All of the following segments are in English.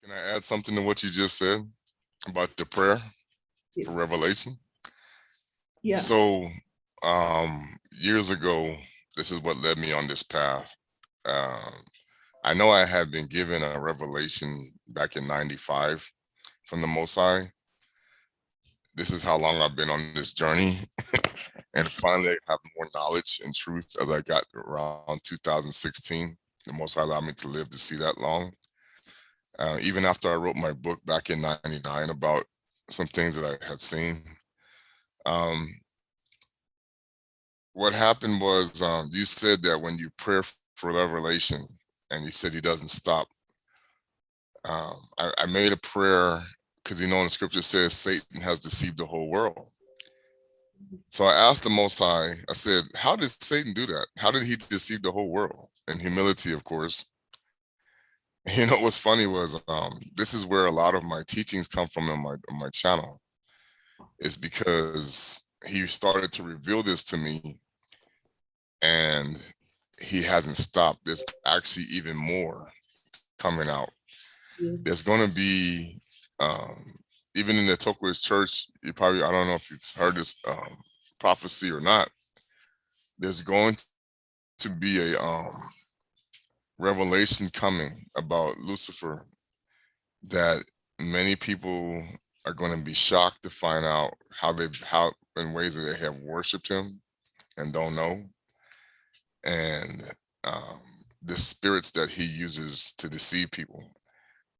Can I add something to what you just said about the prayer for revelation? Yeah. So years ago, this is what led me on this path. I know I had been given a revelation back in 95 from the Most High. This is how long I've been on this journey. And finally I have more knowledge and truth as I got around 2016. The Most High allowed me to live to see that long. Even after I wrote my book back in 99 about some things that I had seen. What happened was you said that when you pray for revelation, and you said he doesn't stop. I made a prayer because in the scripture says Satan has deceived the whole world. So I asked the Most High, I said, how did Satan do that? How did he deceive the whole world? In humility, of course. You know, what's funny was this is where a lot of my teachings come from on my channel. Is because he started to reveal this to me, and he hasn't stopped. There's actually even more coming out. There's going to be, even in the Tokwis church, you probably, I don't know if you've heard this prophecy or not, there's going to be a revelation coming about Lucifer that many people are going to be shocked to find out how in ways that they have worshiped him and don't know. And the spirits that he uses to deceive people.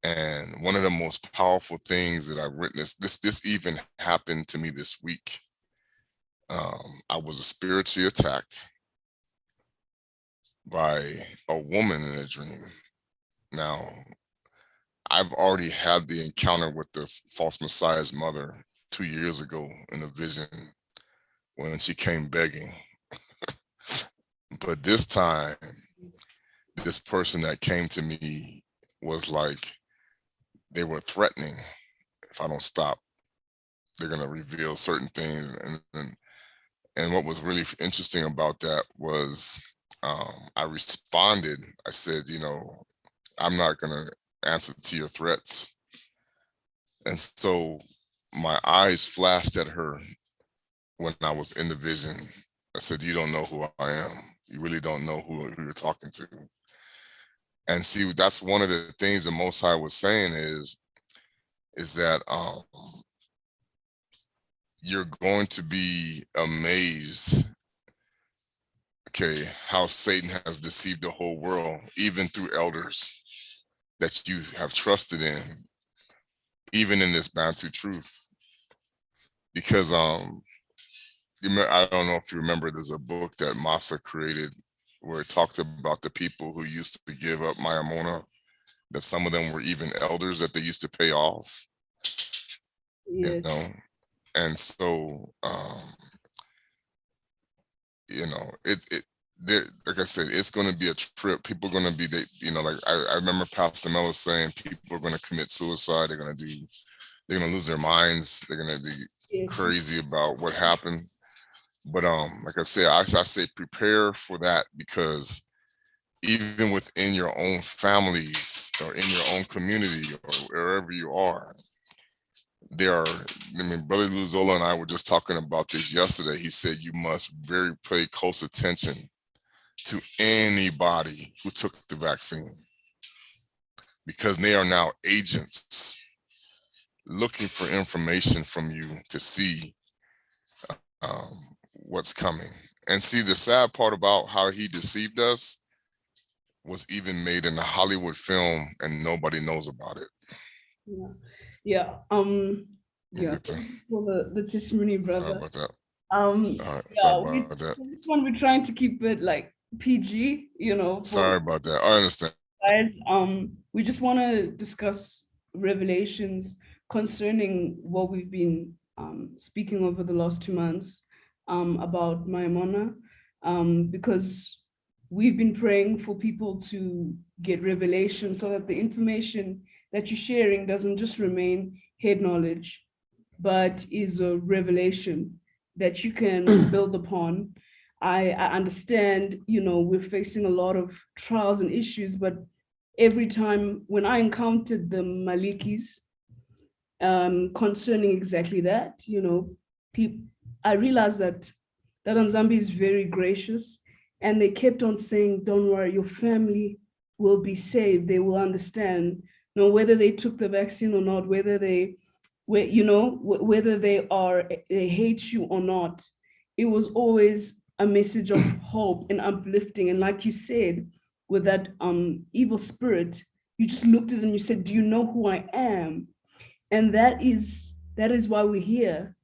And one of the most powerful things that I witnessed, this even happened to me this week. I was spiritually attacked by a woman in a dream. Now, I've already had the encounter with the false Messiah's mother 2 years ago in a vision when she came begging. But this time, this person that came to me was like, they were threatening, if I don't stop, they're going to reveal certain things. And what was really interesting about that was I responded. I said, you know, I'm not going to answer to your threats. And so my eyes flashed at her when I was in the vision. I said, you don't know who I am. You really don't know who you're talking to. And see, that's one of the things the Most High was saying is that you're going to be amazed, okay, how Satan has deceived the whole world, even through elders that you have trusted in, even in this Bantu truth. Because I don't know if you remember, there's a book that Massa created where it talked about the people who used to give up Mayamona, that some of them were even elders that they used to pay off. You know, and so you know, like I said, it's going to be a trip. People are going to be, you know, like I remember Pastor Mello saying people are going to commit suicide. They're going to lose their minds. They're going to be crazy about what happened. But like I said, I say prepare for that, because even within your own families or in your own community or wherever you are, there are, I mean, Brother ZOLA and I were just talking about this yesterday. He said you must pay close attention to anybody who took the vaccine, because they are now agents looking for information from you to see what's coming. And see, the sad part about how he deceived us was even made in a Hollywood film and nobody knows about it. Yeah. For the testimony, brother. Sorry about that. Sorry about that. This one we're trying to keep it like PG, you know. Sorry about that. I understand. We just want to discuss revelations concerning what we've been speaking over the last 2 months about Mayamona, because we've been praying for people to get revelation so that the information that you're sharing doesn't just remain head knowledge, but is a revelation that you can build upon. I understand, you know, we're facing a lot of trials and issues, but every time when I encountered the Malekis, concerning exactly that, I realized that Tata Nzambi is very gracious, and they kept on saying, don't worry, your family will be saved. They will understand, whether they took the vaccine or not, whether they whether they hate you or not. It was always a message of hope and uplifting. And like you said, with that evil spirit, you just looked at it and you said, do you know who I am? And that is why we're here.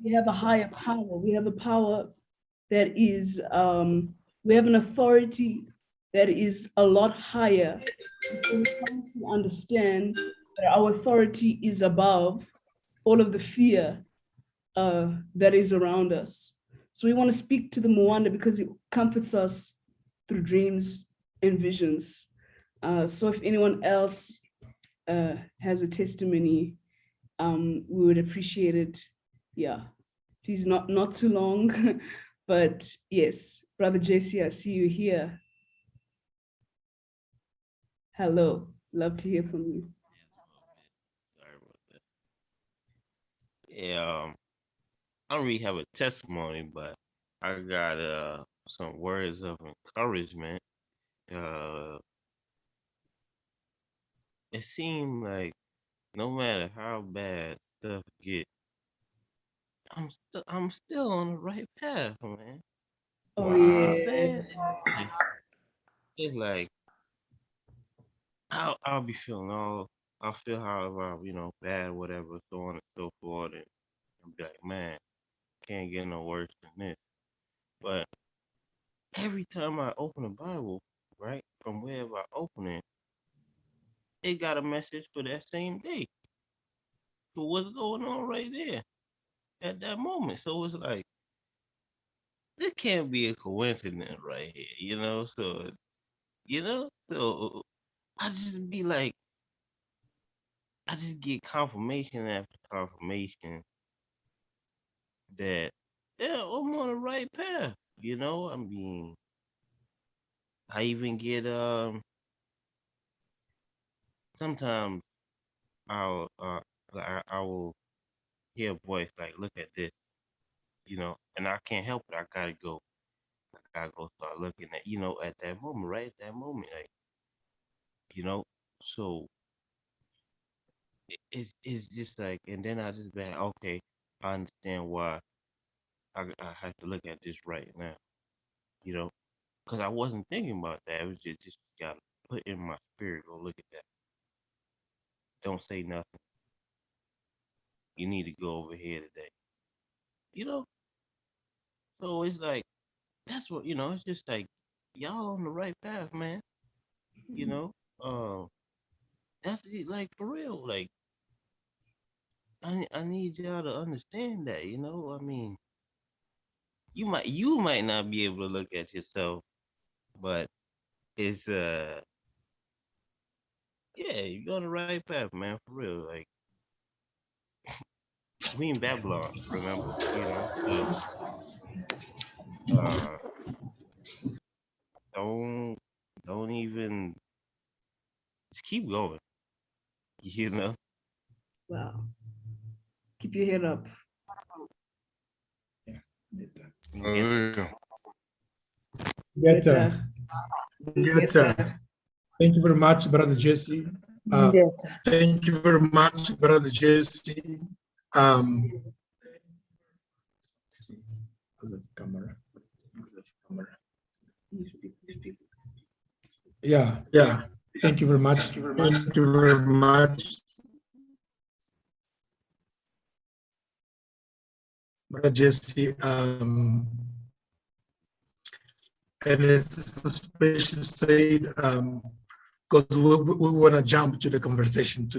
We have a higher power. We have a power that is, we have an authority that is a lot higher. So we come to understand that our authority is above all of the fear that is around us. So we want to speak to the MUANDA because it comforts us through dreams and visions. So if anyone else has a testimony, we would appreciate it. Yeah, please, not too long, but yes, Brother JC, I see you here. Hello, love to hear from you. Sorry about that. Yeah, I don't really have a testimony, but I got some words of encouragement. Uh, it seemed like no matter how bad stuff get, I'm still on the right path, man. Oh You know what I'm yeah. saying? It's like I'll be feeling I'll feel however bad, whatever, so on and so forth, and I'll be like, man, can't get no worse than this. But every time I open the Bible, right, from wherever I open it, it got a message for that same day, for what's going on right there at that moment. So it's like this can't be a coincidence right here, So so I just be like, I just get confirmation after confirmation that yeah, I'm on the right path. I mean, I even get sometimes I will hear a voice like, look at this, and I can't help it. I gotta go start looking at, at that moment, right at that moment, like, you know. So it's just like, and then I just been okay. I understand why I have to look at this right now, you know, because I wasn't thinking about that. It was just got put in my spirit. Go look at that. Don't say nothing. You need to go over here today, you know. So it's like that's what It's just like y'all on the right path, man. You know, that's it, like for real. Like I need y'all to understand that. I mean, you might not be able to look at yourself, but it's yeah, you're on the right path, man. For real. Like we in Babylon, remember? So uh, don't don't even just keep going. You know. Wow. Keep your head up. Yeah. Hallelujah. Better. Better. Thank you very much, Brother Jesse. Thank you very much, Brother Jesse. Camera. Yeah. Thank you very much. Thank you very much. Brother Jesse, and it's especially said, because we want to jump to the conversation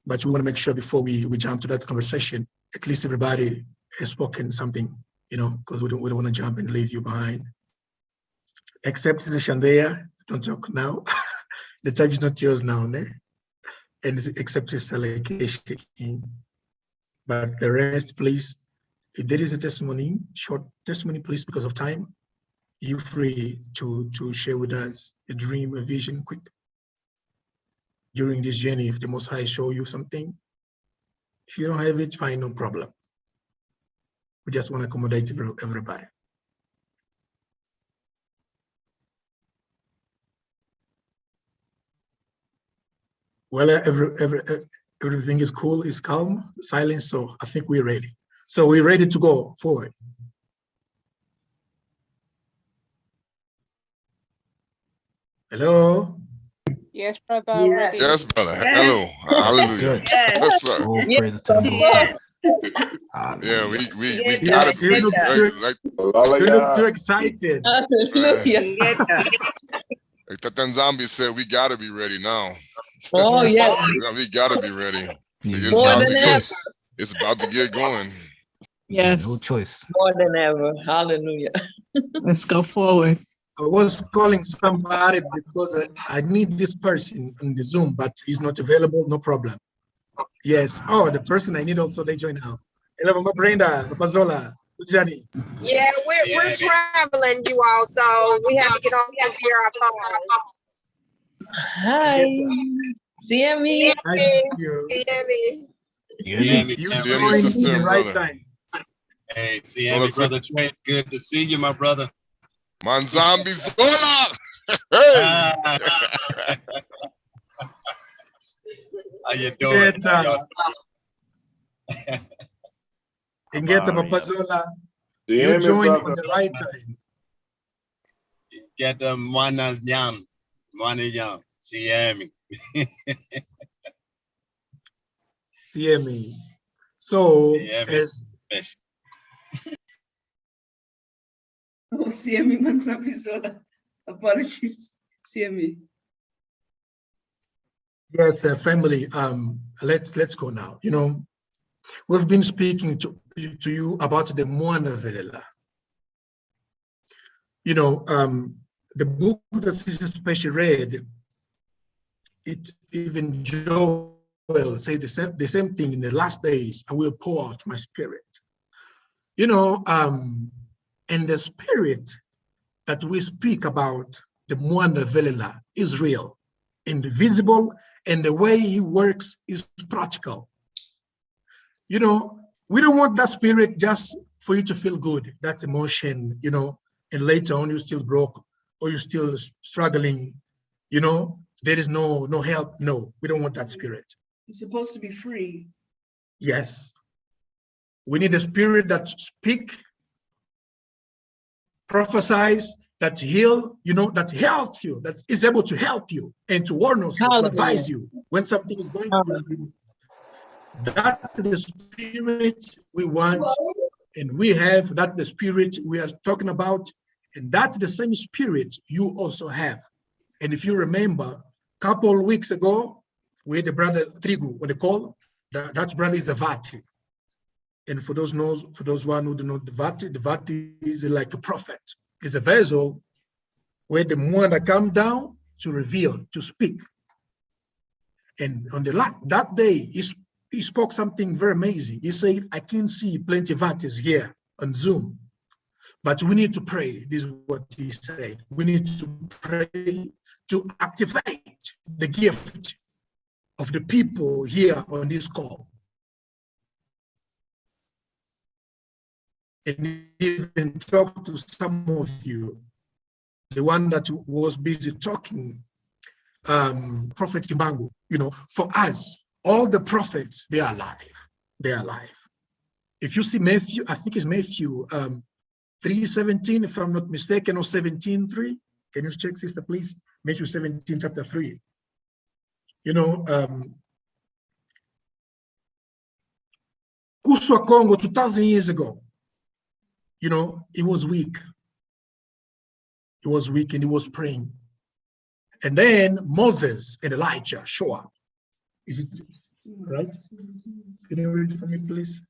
but we want to make sure before we jump to that conversation, at least everybody has spoken something, because we don't want to jump and leave you behind. Except Shandaya, don't talk now. The time is not yours now, ne? And except Sister Lekeshe. But the rest, please, if there is a testimony, short testimony, please, because of time, you're free to share with us a dream, a vision, quick. during this journey, if the Most High show you something. If you don't have it, fine, no problem. We just want to accommodate everybody. Well, everything is cool, is calm, silence, so I think we're ready. So we're ready to go forward. Hello? Yes, brother. Ready. Yes, brother. Hello. Hallelujah. Yes. What's up? Oh, praise to the Most High. Yeah, we Yes, gotta you look you look too excited. like Tata Nzambi said, we gotta be ready now. Oh, yes. We gotta be ready. It's More about, than to ever. get, it's about to get going. Yes. No choice. More than ever. Hallelujah. Let's go forward. I was calling somebody because I need this person on the Zoom, but he's not available, no problem. Yes. Oh, the person I need also, they join now. Hello, Mama Brenda, Papa Zola, Johnny. Yeah, we're traveling, you all, so we have to get off and hear our phones. Hi. CME. I see you. Yeah. You See me, joined sister in the and right brother. time. Hey, see Zola, you, brother Trent. Good to see you, my brother. Nzambi Zola. Hey. How you doing? Ingeta Papa Zola. You joined on the right time. Get the MUANDA NSIEMI. MUANDA NSIEMI. CME. So, CME. as Oh, CME Mansabi Zola. Apologies. CME. yes, family, let's go now. You know, we've been speaking to you about the MUANDA Velela. You know, the book that Sister Special read, it even Joel said the same thing in the last days, I will pour out my spirit. You know, and the spirit that we speak about, the MUANDA Velela, is real, indivisible, and the way he works is practical. You know, we don't want that spirit just for you to feel good, that emotion, you know, and later on you're still broke or you're still struggling, you know, there is no help. No, we don't want that spirit. It's supposed to be free. Yes. We need a spirit that speak, prophesies, that heal, you know, that helps you, that is able to help you and to warn us, to advise you when something is going on. That's the spirit we want, and we have. That's the spirit we are talking about, and that's the same spirit you also have. And if you remember, a couple of weeks ago, we had the brother Trigu on the call. That brother is a Vati. And for those one who do not, the Vati is like a prophet. It's a vessel where the MUANDA come down to reveal, to speak. And on that day, he spoke something very amazing. He said, I can see plenty of Vatis here on Zoom, but we need to pray. This is what he said. We need to pray to activate the gift of the people here on this call. And even talk to some of you, the one that was busy talking, Prophet Kimbangu, you know, for us, all the prophets, they are alive. They are alive. If you see Matthew, I think it's Matthew 3:17, if I'm not mistaken, or 17:3. Can you check, sister, please? Matthew 17, chapter 3. You know, Kuswa Congo 2,000 years ago, you know, he was weak. He was weak and he was praying. And then Moses and Elijah show up. Is it right? Can you read it for me, please?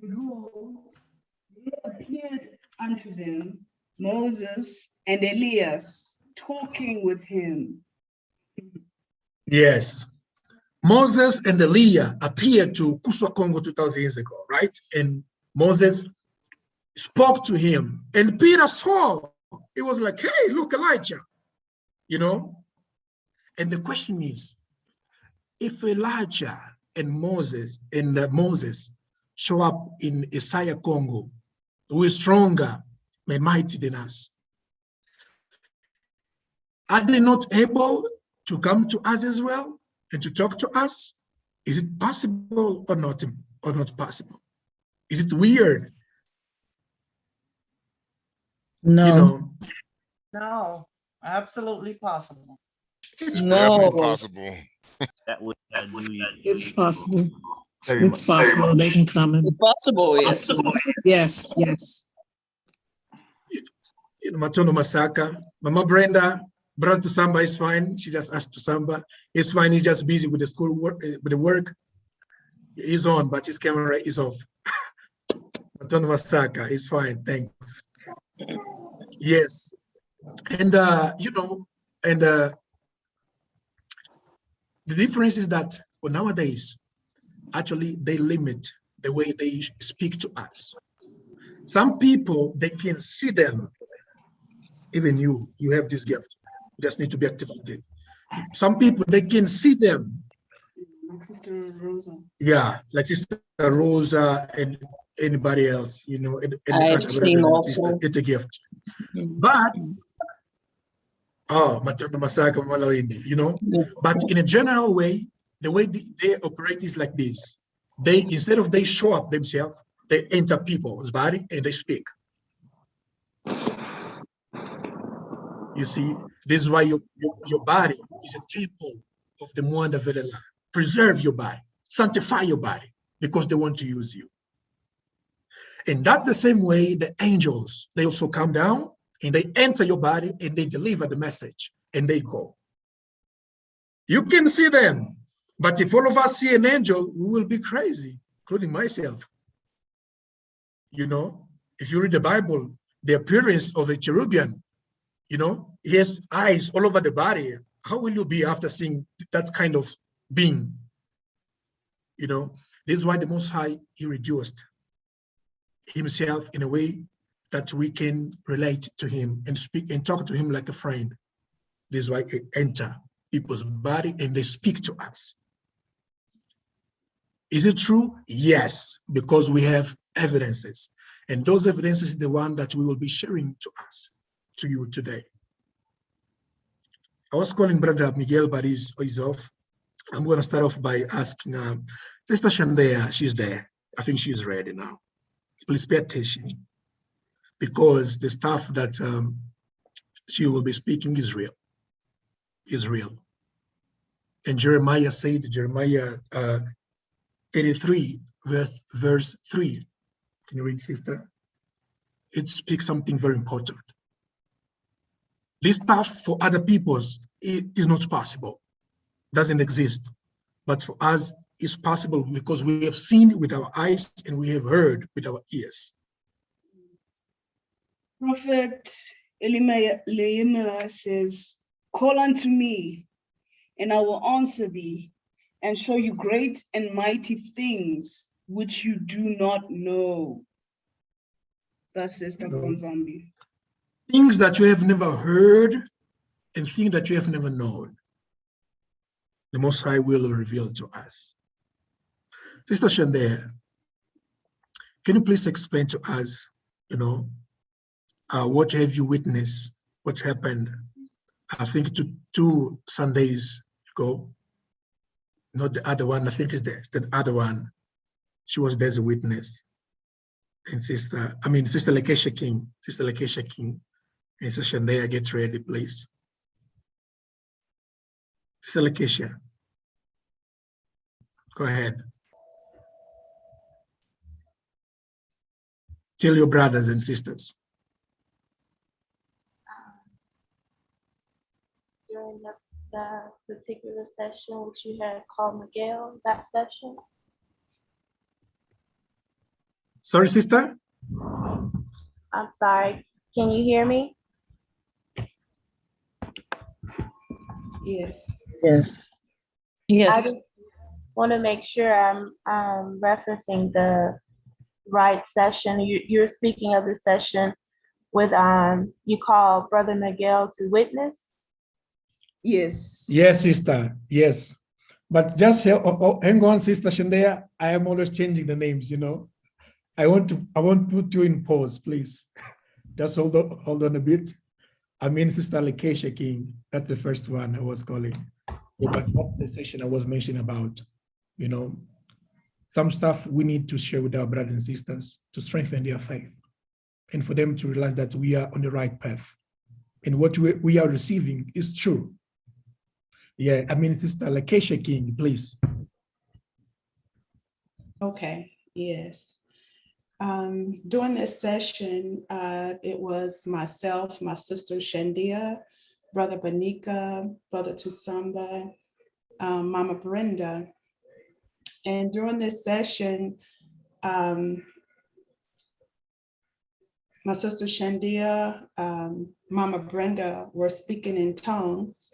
Behold, there appeared unto them Moses and Elias talking with him. Yes. Moses and Elias appeared to Kuswa Congo 2,000 years ago, right? And Moses spoke to him. And Peter saw. It was like, hey, look, Elijah. You know? And the question is, if Elijah and Moses show up in Isaiah Congo, who is stronger and mighty than us, are they not able to come to us as well and to talk to us? Is it possible or not possible? Is it weird? No. You know, No, absolutely possible. It's No. definitely possible. That would do you. It's possible. Very It's much. possible. They can come in. It's possible, yes. Yes, yes. you know, Matono Masaka, Mama Brenda, Brother Samba is fine. She just asked to Samba. He's fine. He's just busy with the school work, with the work. He's on, but his camera is off. Matono Masaka is fine. Thanks. Yes. And, you know, and the difference is that well, nowadays, actually, they limit the way they speak to us. Some people, they can see them. Even you have this gift. You just need to be activated. Some people, they can see them. Like Sister Rosa. Yeah, like Sister Rosa and anybody else, you know. I've seen also. It's a gift. But, Materno Masaka, Malawindi, you know. But in a general way, the way they operate is like this. They, instead of they show up themselves, they enter people's body and they speak. You see, this is why your body is a temple of the MUANDA Vedela. Preserve your body, sanctify your body, because they want to use you. And that's the same way the angels, they also come down and they enter your body and they deliver the message and they go. You can see them, but if all of us see an angel, we will be crazy, including myself. You know, if you read the Bible, the appearance of a cherubian, you know, he has eyes all over the body. How will you be after seeing that kind of being? You know, this is why the Most High, he reduced himself in a way that we can relate to him and speak and talk to him like a friend. This is why he enter people's body and they speak to us. Is it true? Yes, because we have evidences. And those evidences is the one that we will be sharing to you today. I was calling Brother Miguel, but he's off. I'm going to start off by asking Sister Shandea, she's there. I think she's ready now. Please pay attention, because the stuff that she will be speaking is real. Is real. And Jeremiah said, Jeremiah 33, verse 3. Can you read, sister? It speaks something very important. This stuff for other peoples, it is not possible. Doesn't exist. But for us, it's possible because we have seen with our eyes and we have heard with our ears. Prophet Elimelech says, "Call unto me, and I will answer thee, and show you great and mighty things which you do not know." Thus says Tata Nzambi. Things that you have never heard and things that you have never known, the Most High will reveal to us. Sister Shandea, can you please explain to us, you know, what have you witnessed, what's happened, I think two Sundays ago, not the other one, I think it's the other one. She was there as a witness. And Sister Lakeisha King, and Sister Shandea, get ready, please. Sister Lakeisha, go ahead. Tell your brothers and sisters. During the particular session which you had called Miguel, that session? Sorry, sister? I'm sorry. Can you hear me? Yes. Yes. I Yes. just want to make sure I'm referencing the right session. You're speaking of the session with you call Brother Miguel to witness? Yes. Yes, sister. Yes. But just hang on, Sister Shandea. I am always changing the names, you know. I won't put you in pause, please. Just hold on a bit. I mean, Sister Lekesha King, that's the first one I was calling. Yeah, but that's the session I was mentioning about, you know, some stuff we need to share with our brothers and sisters to strengthen their faith and for them to realize that we are on the right path and what we are receiving is true. Yeah, I mean, Sister Lekesha King, please. Okay, yes. During this session, it was myself, my sister Shandia, Brother Banika, Brother Tusamba, Mama Brenda. And during this session, my sister Shandia, Mama Brenda were speaking in tongues.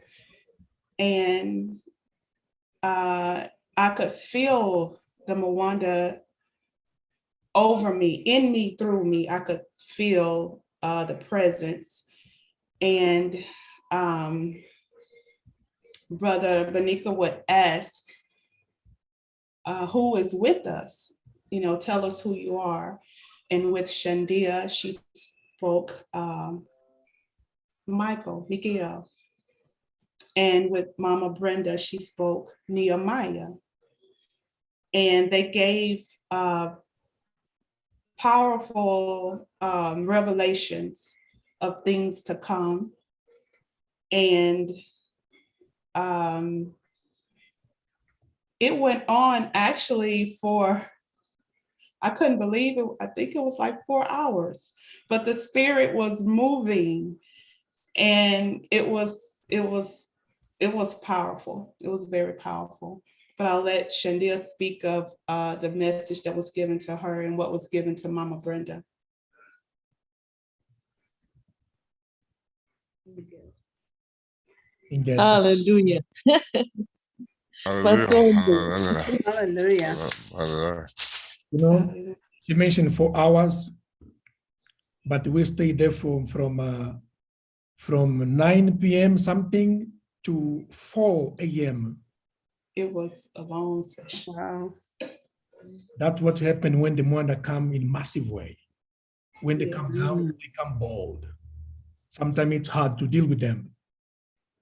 And I could feel the MUANDA over me, in me, through me. I could feel the presence. And Brother Banika would ask, who is with us? You know, tell us who you are. And with Shandia, she spoke Miguel. And with Mama Brenda, she spoke Nehemiah. And they gave powerful revelations of things to come. And it went on actually for, I couldn't believe it. I think it was like 4 hours, but the spirit was moving and it was powerful. It was very powerful. But I'll let Shandia speak of the message that was given to her and what was given to Mama Brenda. Hallelujah. Hallelujah. Hallelujah. Hallelujah. You know, she mentioned 4 hours, but we stayed there from 9 p.m. something to 4 a.m. It was a long session. Wow. That's what happened when the MUANDA come in massive way. When they come down, they come bold. Sometimes it's hard to deal with them,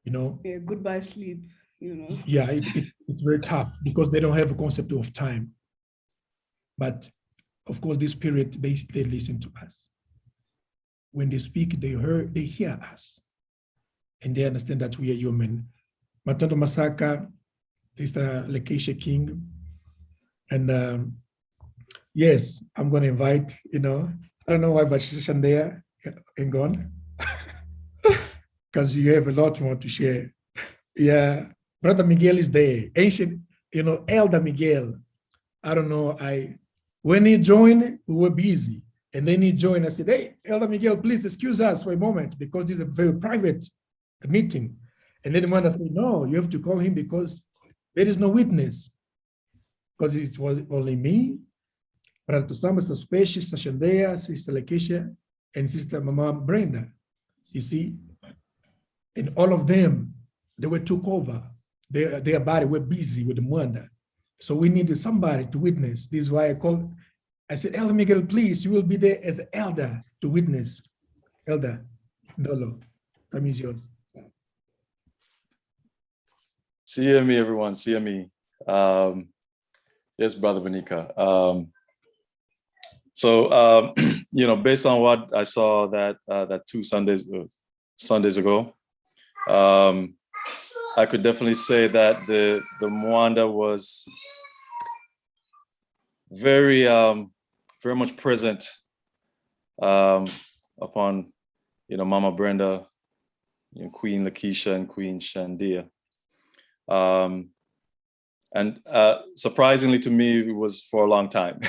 you know. Yeah, goodbye sleep, you know. Yeah, it's very tough because they don't have a concept of time. But of course, this spirit, they listen to us. When they speak, they hear us. And they understand that we are human. Matondo Masaka, Sister Lekesha King. And yes, I'm going to invite, you know, I don't know why, but she's Shandea and gone. Because you have a lot more to share. Yeah, Brother Miguel is there. Ancient, you know, Elder Miguel. I don't know, when he joined, we were busy. And then he joined, I said, hey, Elder Miguel, please excuse us for a moment because this is a very private meeting. And then when I said, no, you have to call him because there is no witness. Because it was only me, Brother Tusamba, Sister Special, Sister Shandea, Sister Lekesha, and Sister Mama Brenda. You see? And all of them, they were took over. Their body were busy with the MUANDA. So we needed somebody to witness. This is why I said, Elder Miguel, please, you will be there as an elder to witness. Elder Dolo, time is yours. CME, everyone, CME. Yes, Brother Banika. You know, based on what I saw that 2 Sundays ago, I could definitely say that the MUANDA was very much present upon, you know, Mama Brenda, you know, Queen Lekesha and Queen Shandia. And surprisingly to me, it was for a long time.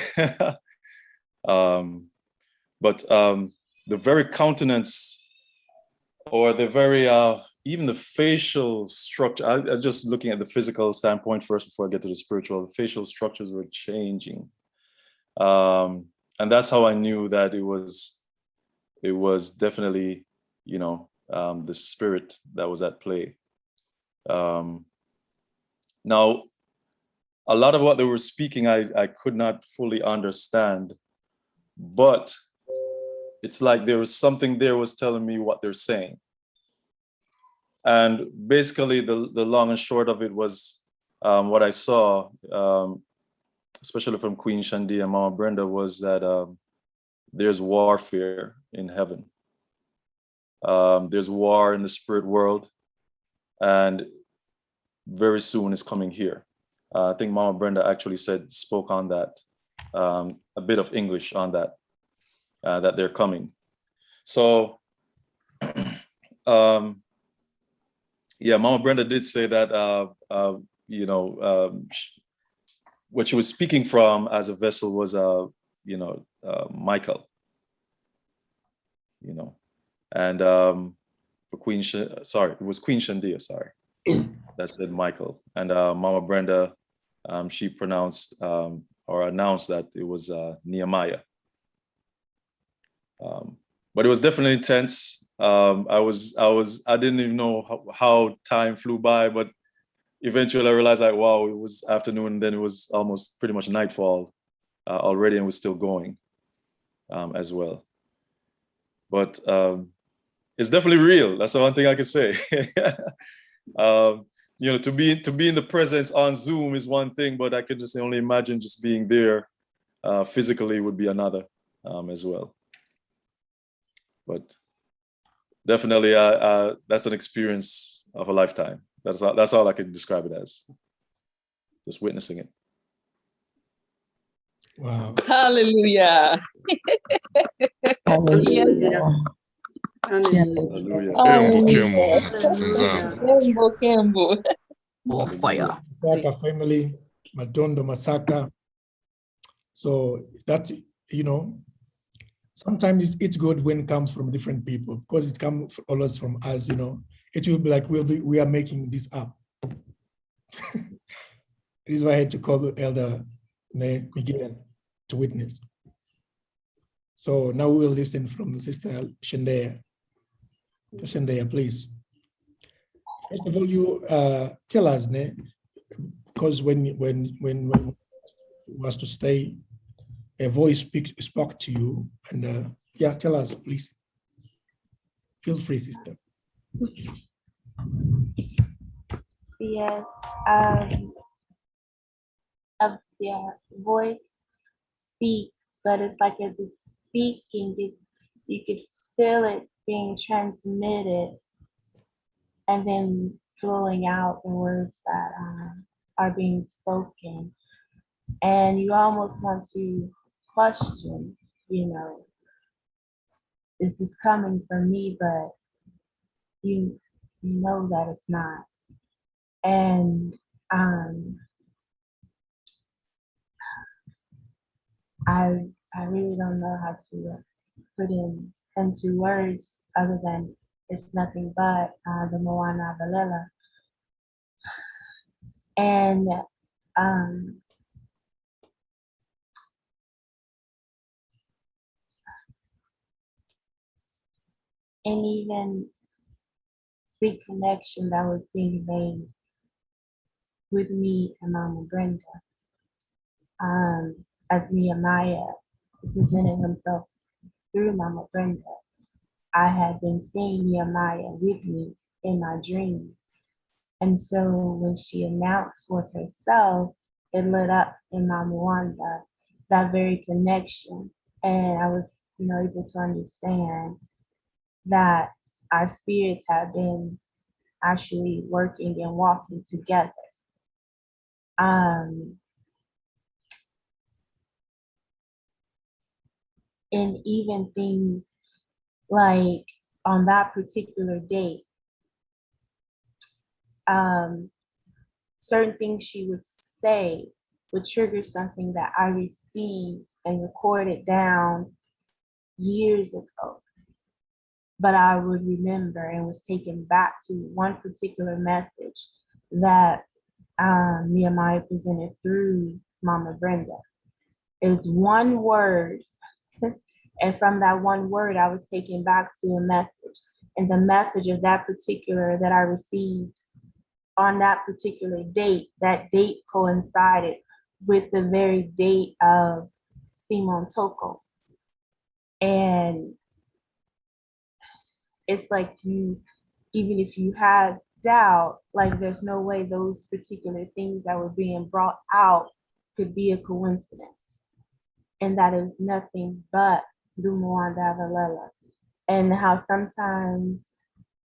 But the very countenance or the very, even the facial structure, I'm just looking at the physical standpoint first before I get to the spiritual, the facial structures were changing. And that's how I knew that it was definitely, you know, the spirit that was at play. Now, a lot of what they were speaking, I could not fully understand, but it's like there was something there was telling me what they're saying. And basically the long and short of it was what I saw, especially from Queen Shandi and Mama Brenda, was that there's warfare in heaven. There's war in the spirit world, and very soon it's coming here. I think Mama Brenda actually spoke on that, a bit of English on that, that they're coming. So, yeah, Mama Brenda did say that, you know, what she was speaking from as a vessel was, you know, Michael, you know, and for Queen, sorry, it was Queen Shandia, sorry, that said Michael. And Mama Brenda, she pronounced or announced that it was Nehemiah. But it was definitely intense. I didn't even know how time flew by, but eventually I realized like, wow, it was afternoon, and then it was almost pretty much nightfall already, and was still going as well. But it's definitely real. That's the one thing I could say. You know, to be in the presence on Zoom is one thing, but I could just only imagine just being there physically would be another as well. But definitely, that's an experience of a lifetime. That's all I can describe it as. Just witnessing it. Wow. Hallelujah. Hallelujah. Hallelujah. KEMBO. Oh, fire. Masaka family, Madondo Masaka. So that, you know, sometimes it's good when it comes from different people, because it comes always from us, you know. It will be like we are making this up. This is why I had to call the Elder Miguel to witness. So now we will listen from Sister Shandaya. Shandaya, please. First of all, you tell us, because when was to stay, a voice spoke to you, and yeah, tell us, please. Feel free, sister. Yes, yeah, voice speaks, but it's like as it's speaking, you could feel it being transmitted and then flowing out the words that are being spoken. And you almost want to question, you know, this is coming from me, but you know that it's not. And I really don't know how to put into words other than it's nothing but the Moana Balela. And even big connection that was being made with me and Mama Brenda, as Nehemiah presented himself through Mama Brenda. I had been seeing Nehemiah with me in my dreams. And so when she announced for herself, it lit up in my MUANDA that very connection. And I was, you know, able to understand that our spirits have been actually working and walking together. And even things like on that particular date, certain things she would say would trigger something that I received and recorded down years ago. But I would remember and was taken back to one particular message that Nehemiah presented through Mama Brenda. Is one word, and from that one word, I was taken back to a message. And the message of that particular that I received on that particular date, that date coincided with the very date of Simon Toko. And it's like you, even if you had doubt, like there's no way those particular things that were being brought out could be a coincidence. And that is nothing but MUANDA NSIEMI. And how sometimes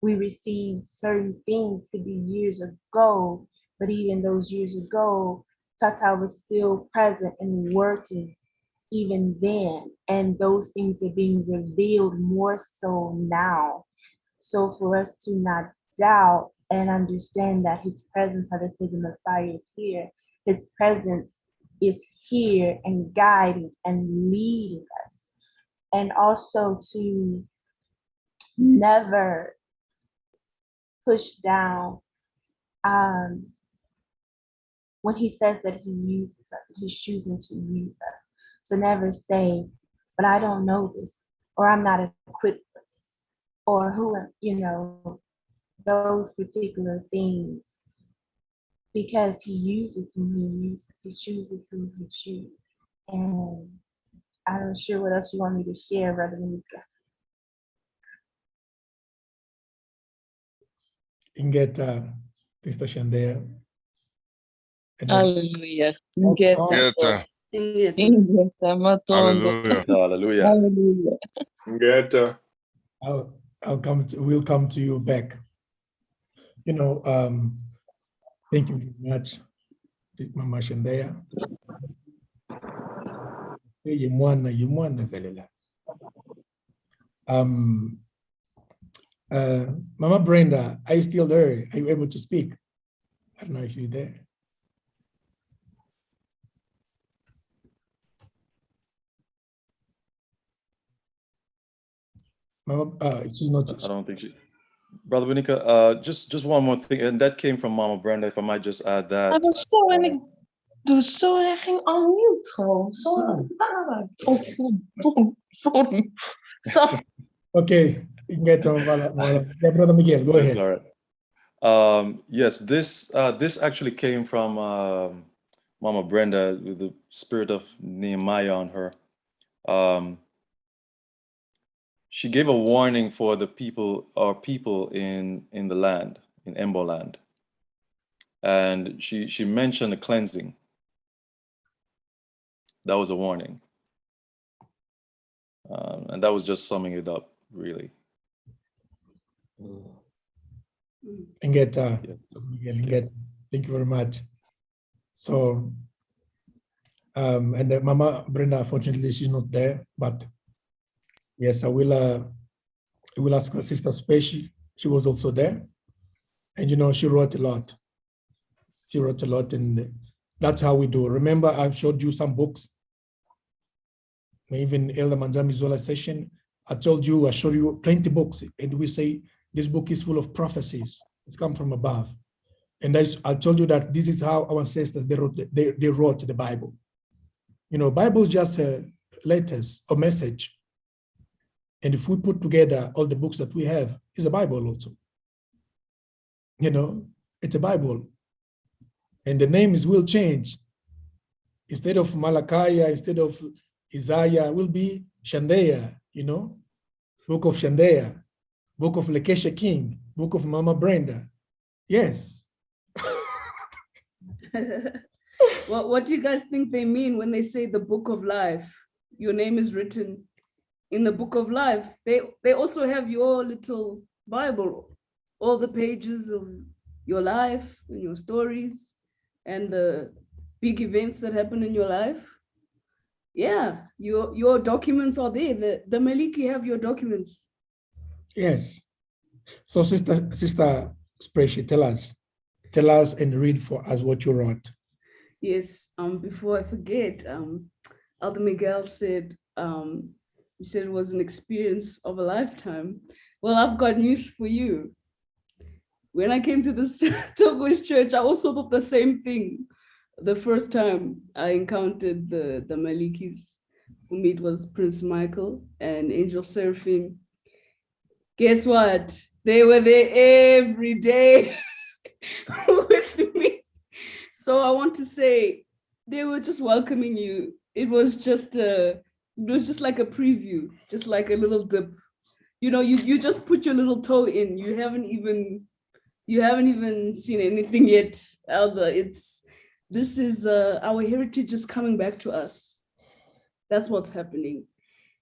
we receive certain things could be years ago, but even those years ago, Tata was still present and working even then. And those things are being revealed more so now. So for us to not doubt and understand that his presence, how they say the Messiah is here, his presence is here and guiding and leading us. And also to never push down when he says that he uses us, he's choosing to use us. So never say, but I don't know this, or I'm not equipped for this, or who, you know, those particular things. Because he uses whom he uses, he chooses whom he chooses. And I'm not sure what else you want me to share, Brother Monica. Inget, Sister Shandea. Hallelujah. Ingeta. Ingeta. Ingeta Matonda. Hallelujah. Hallelujah. Hallelujah. Ingeta. We'll come to you back. You know, thank you very much, Mama Shandea. Yumwana velela. Mama Brenda, are you still there? Are you able to speak? I don't know if you're there. Mama, she's not. I don't think she. Brother Bonica, just one more thing, and that came from Mama Brenda. If I might just add that. Hij was zo en ik doe zo en hij ging unmute gewoon. Zo raar. Oh, sorry. Sorry. Okay, you can get on. Yeah, Brother Miguel, go ahead. All right. Yes, this actually came from Mama Brenda with the spirit of Nehemiah on her. She gave a warning for the people, our people in the land, in Embo land. And she mentioned a cleansing. That was a warning. And that was just summing it up, really. And get, thank you very much. So, and Mama Brenda, unfortunately, she's not there, but yes, I will ask her sister Specie. She was also there. And, you know, she wrote a lot. She wrote a lot, and that's how we do. Remember, I've showed you some books. Even Elder Manzami ZOLA session, I told you, I showed you plenty of books, and we say this book is full of prophecies. It's come from above. And I told you that this is how our ancestors, they wrote the Bible. You know, Bible is just letters or message. And if we put together all the books that we have, it's a Bible also. You know, it's a Bible. And the names will change. Instead of Malachi, instead of Isaiah, will be Shandea, you know, Book of Shandea, Book of Lekesha King, Book of Mama Brenda. Yes. What do you guys think they mean when they say the book of life? Your name is written in the book of life. They also have your little Bible, all the pages of your life and your stories and the big events that happen in your life. Yeah, your documents are there. The Maleki have your documents. Yes. So Sister Specie, tell us and read for us what you wrote. Yes, before I forget, Elder Miguel said, he said it was an experience of a lifetime. Well, I've got news for you. When I came to this Togo's church, I also thought the same thing. The first time I encountered the Malekis, for me it was Prince Michael and Angel Seraphim. Guess what? They were there every day. with me. So I want to say they were just welcoming you. It was just like a preview, just like a little dip. You know, you just put your little toe in. You haven't even seen anything yet, Elder. This is our heritage is coming back to us. That's what's happening.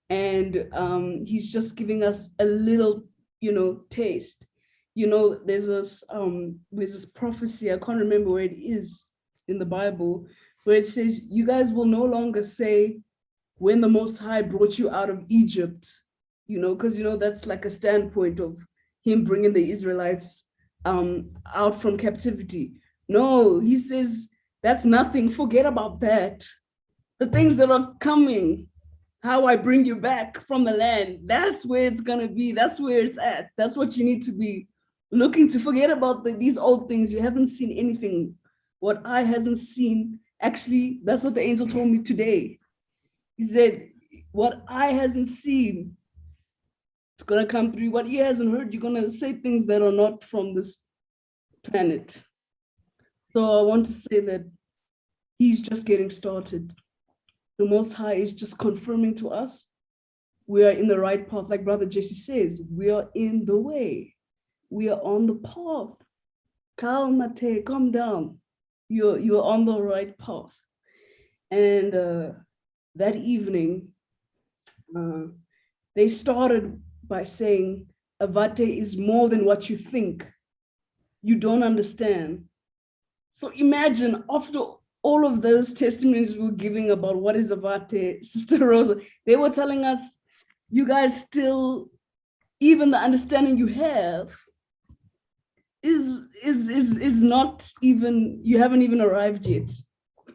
And he's just giving us a little, taste. There's this prophecy, I can't remember where it is in the Bible, where it says, you guys will no longer say, when the Most High brought you out of Egypt, because, that's like a standpoint of him bringing the Israelites out from captivity. No, he says, that's nothing, forget about that. The things that are coming, how I bring you back from the land, that's where it's gonna be, that's where it's at. That's what you need to be looking to. Forget about these old things. You haven't seen anything. What eye hasn't seen, actually, that's what the angel told me today. He said, what eye hasn't seen, it's gonna come through. What ear hasn't heard, you're gonna say things that are not from this planet. So I want to say that he's just getting started. The Most High is just confirming to us we are in the right path. Like Brother Jesse says, we are in the way. We are on the path. Calmate, calm down. You're on the right path. And that evening, they started by saying, a vate is more than what you think. You don't understand. So imagine, after all of those testimonies we were giving about what is a vate, Sister Rosa, they were telling us, you guys still, even the understanding you have is not even, you haven't even arrived yet.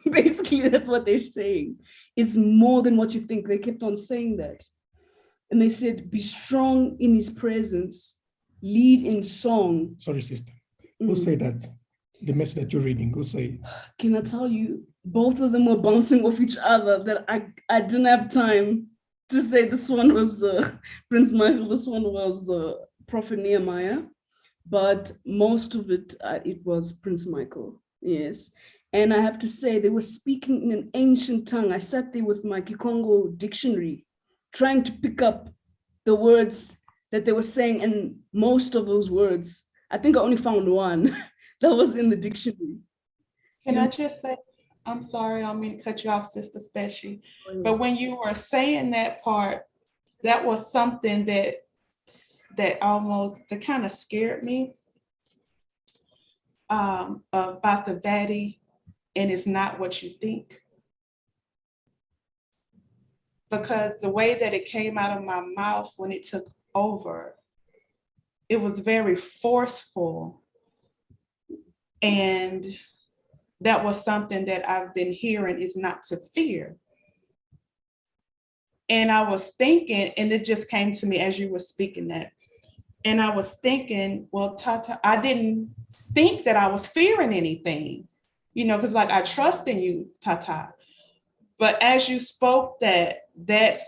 Basically, that's what they're saying. It's more than what you think. They kept on saying that. And they said, be strong in his presence, lead in song. Sorry, sister. Who said that? The message that you're reading, who say? Can I tell you, both of them were bouncing off each other that I didn't have time to say this one was Prince Michael, this one was Prophet Nehemiah, but most of it, it was Prince Michael, yes. And I have to say, they were speaking in an ancient tongue. I sat there with my Kikongo dictionary, trying to pick up the words that they were saying, and most of those words, I think I only found one that was in the dictionary. Can I just say, I'm sorry, I don't mean to cut you off, Sister Special, but when you were saying that part, that was something that almost, that kind of scared me about the Vati, and it's not what you think. Because the way that it came out of my mouth when it took over, it was very forceful. And that was something that I've been hearing, is not to fear. And I was thinking, and it just came to me as you were speaking that, and I was thinking, well, Tata, I didn't think that I was fearing anything, because like I trust in you, Tata. But as you spoke that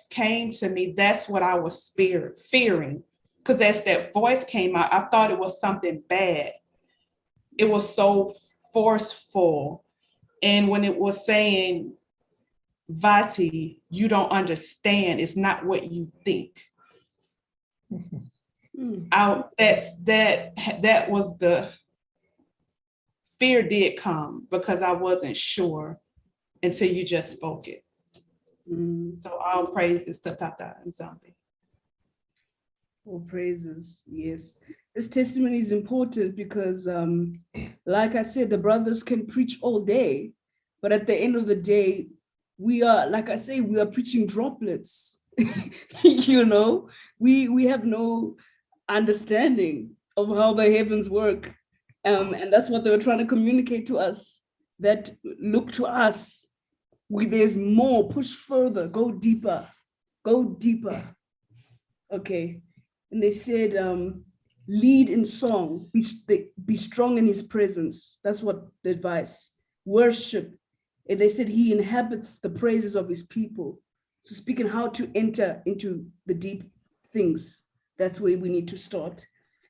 came to me, that's what I was fearing. Because as that voice came out, I thought it was something bad. It was so forceful. And when it was saying, Vati, you don't understand, it's not what you think. That was the fear did come, because I wasn't sure until you just spoke it. So all praises to Tata Nzambi. All praises, yes. This testimony is important because, like I said, the brothers can preach all day, but at the end of the day, we are, like I say, we are preaching droplets. We have no understanding of how the heavens work. And that's what they were trying to communicate to us, that look to us. There's more, push further, go deeper. Okay. And they said, lead in song, be strong in his presence. That's what the advice. Worship. And they said he inhabits the praises of his people. So speaking how to enter into the deep things, that's where we need to start.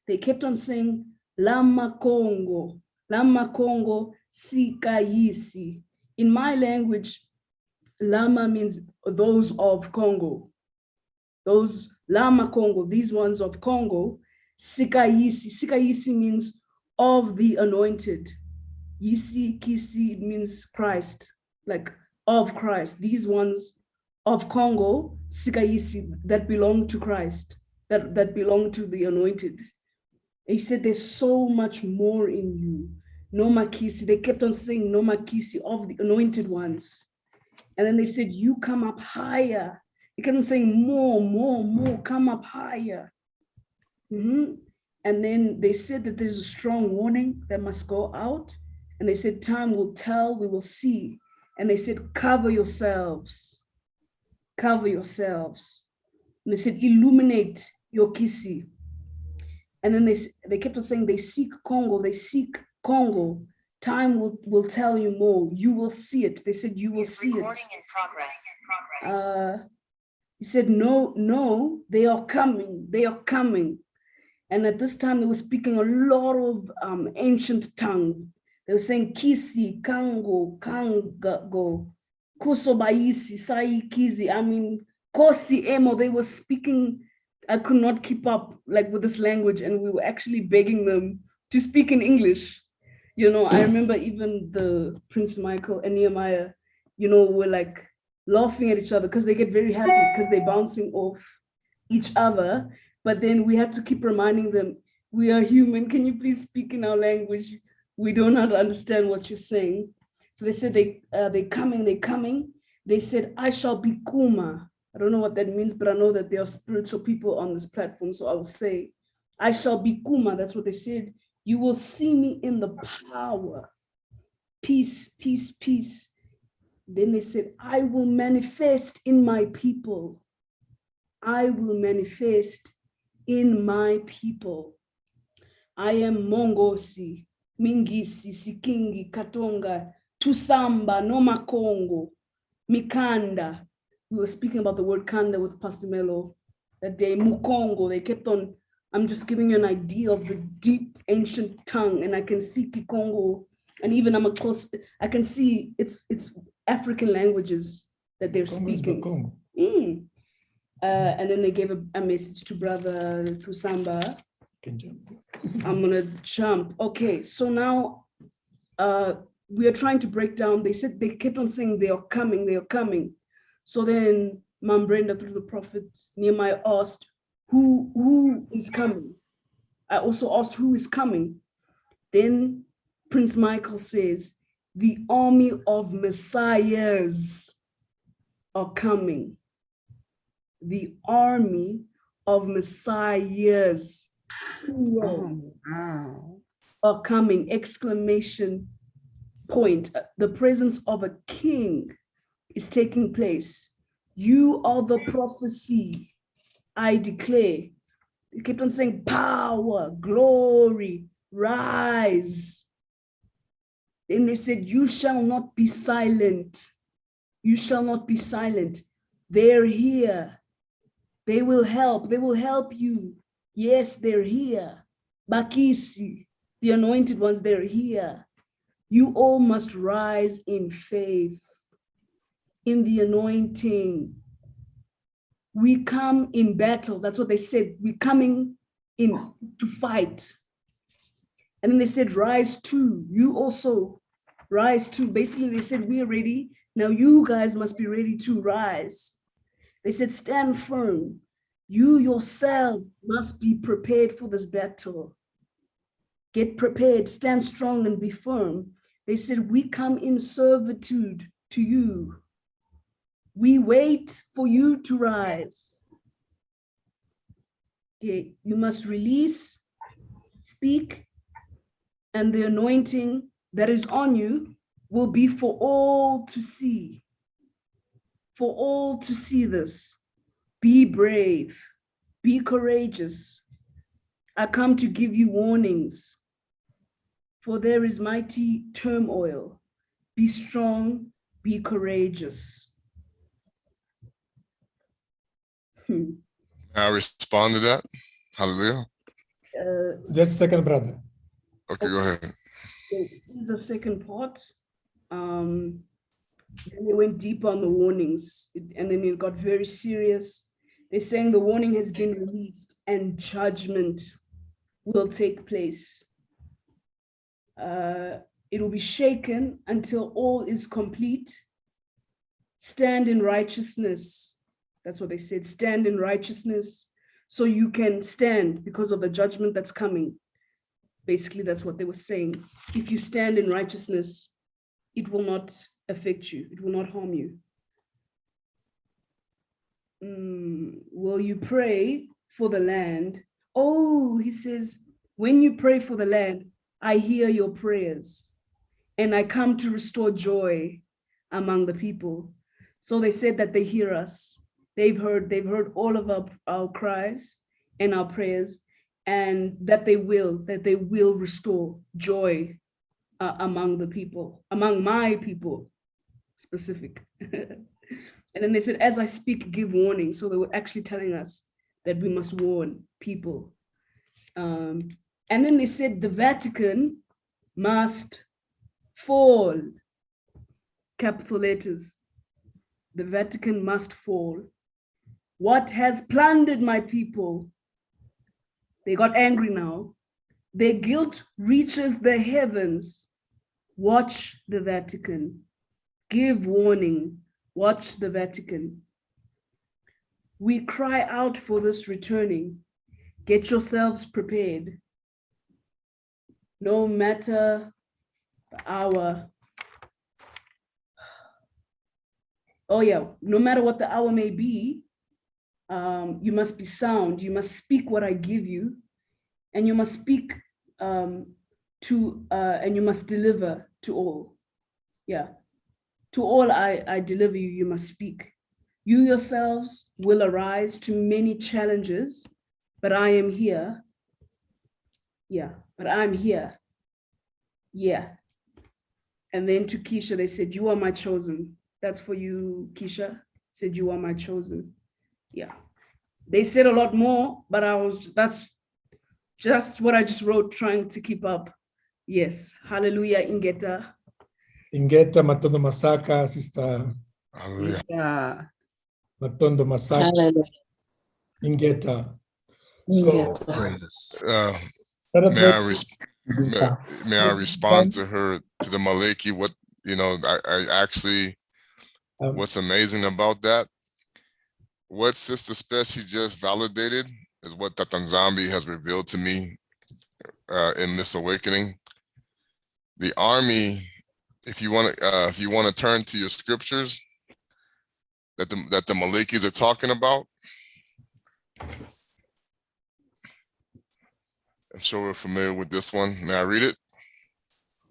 They kept on saying, Lama Congo, Lama Congo sikayisi. In my language, Lama means those of Congo. Those Lama Congo, these ones of Congo, sikayisi. Sikayisi means of the anointed. Yisi, kisi means Christ, like of Christ. These ones of Congo, sikayisi, that belong to Christ, that belong to the anointed. He said, there's so much more in you. No makisi. They kept on saying no makisi, of the anointed ones. And then they said, you come up higher. They kept on saying more, come up higher. And then they said that there's a strong warning that must go out. And they said, time will tell, we will see. And they said, cover yourselves. Cover yourselves. And they said, illuminate your kisi. And then they kept on saying, they seek Congo, they seek Congo. Time will tell you more. You will see it. They said, you will see it. Recording in progress. He said, no, they are coming. They are coming. And at this time, they were speaking a lot of ancient tongue. They were saying, Kisi, Kango, Kangago, Kusobaisi, Sai Kizi. I mean, Kosi Emo. They were speaking. I could not keep up like with this language, and we were actually begging them to speak in English. You know, I remember even the Prince Michael and Nehemiah, you know, were like laughing at each other because they get very happy because they're bouncing off each other. But then we had to keep reminding them, we are human. Can you please speak in our language? We do not understand what you're saying. So they said they're coming. They said, I shall be Kuma. I don't know what that means, but I know that there are spiritual people on this platform. So I will say, I shall be Kuma. That's what they said. You will see me in the power. Peace, peace, peace. Then they said, I will manifest in my people. I will manifest in my people. I am Mongosi, Mingisi, Sikingi, Katonga, Tusamba, Noma Congo, Mikanda. We were speaking about the word Kanda with Pastor Melo that day, Mukongo. They kept on, I'm just giving you an idea of the deep ancient tongue, and I can see Kikongo, and even I can see it's African languages that they're speaking. And then they gave a message to Brother Tusamba. I'm gonna jump. Okay, so now we are trying to break down. They said they kept on saying they are coming, they are coming. So then Mom Brenda, through the prophet Nehemiah, asked, who is coming? I also asked, who is coming? Then Prince Michael says, the army of messiahs are coming. The army of messiahs are coming, exclamation point. The presence of a king is taking place. You are the prophecy, I declare. They kept on saying power, glory, rise. Then they said, you shall not be silent. You shall not be silent. They're here. They will help. They will help you. Yes, they're here. Bakisi, the anointed ones, they're here. You all must rise in faith, in the anointing. We come in battle. That's what they said. We're coming in to fight. And then they said, rise too. You also rise too. Basically, they said, we're ready. Now you guys must be ready to rise. They said, stand firm. You yourself must be prepared for this battle. Get prepared, stand strong and be firm. They said, we come in servitude to you. We wait for you to rise. Okay, you must release, speak, and the anointing that is on you will be for all to see. For all to see this. Be brave, be courageous. I come to give you warnings, for there is mighty turmoil. Be strong, be courageous. I respond to that. Hallelujah. Just a second, brother. Okay, go ahead. This is the second part. Then they went deeper on the warnings, and then it got very serious. They're saying the warning has been released and judgment will take place. It will be shaken until all is complete. Stand in righteousness. That's what they said. Stand in righteousness so you can stand because of the judgment that's coming. Basically, that's what they were saying. If you stand in righteousness, it will not affect you. It will not harm you. Will you pray for the land? Oh, he says, when you pray for the land, I hear your prayers and I come to restore joy among the people. So they said that they hear us. They've heard all of our cries and our prayers, and that they will restore joy among the people, among my people, specific. And then they said, as I speak, give warning. So they were actually telling us that we must warn people. And then they said the Vatican must fall. Capital letters. The Vatican must fall. What has plundered my people? They got angry now. Their guilt reaches the heavens. Watch the Vatican. Give warning. Watch the Vatican. We cry out for this returning. Get yourselves prepared. No matter the hour. Oh yeah, no matter what the hour may be, you must be sound. You must speak what I give you, and you must speak and you must deliver to all. Yeah, to all I deliver you, you must speak. You yourselves will arise to many challenges, but I am here. Yeah, but I'm here. Yeah. And then to Keisha, they said, you are my chosen. That's for you, Keisha. Said, you are my chosen. Yeah. They said a lot more, but that's just what I just wrote, trying to keep up. Yes. Hallelujah, Ingeta. Ingeta, Matondo Masaka, Sister. Hallelujah. Yeah. Matondo Masaka. Hallelujah. Ingeta. Ingeta. May I respond to her, to the Maleki? What, I actually, what's amazing about that, what Sister Special just validated is what Tata Nzambi has revealed to me in this awakening. The army, if you want to turn to your scriptures that the Malekis are talking about, I'm sure we're familiar with this one. May I read it?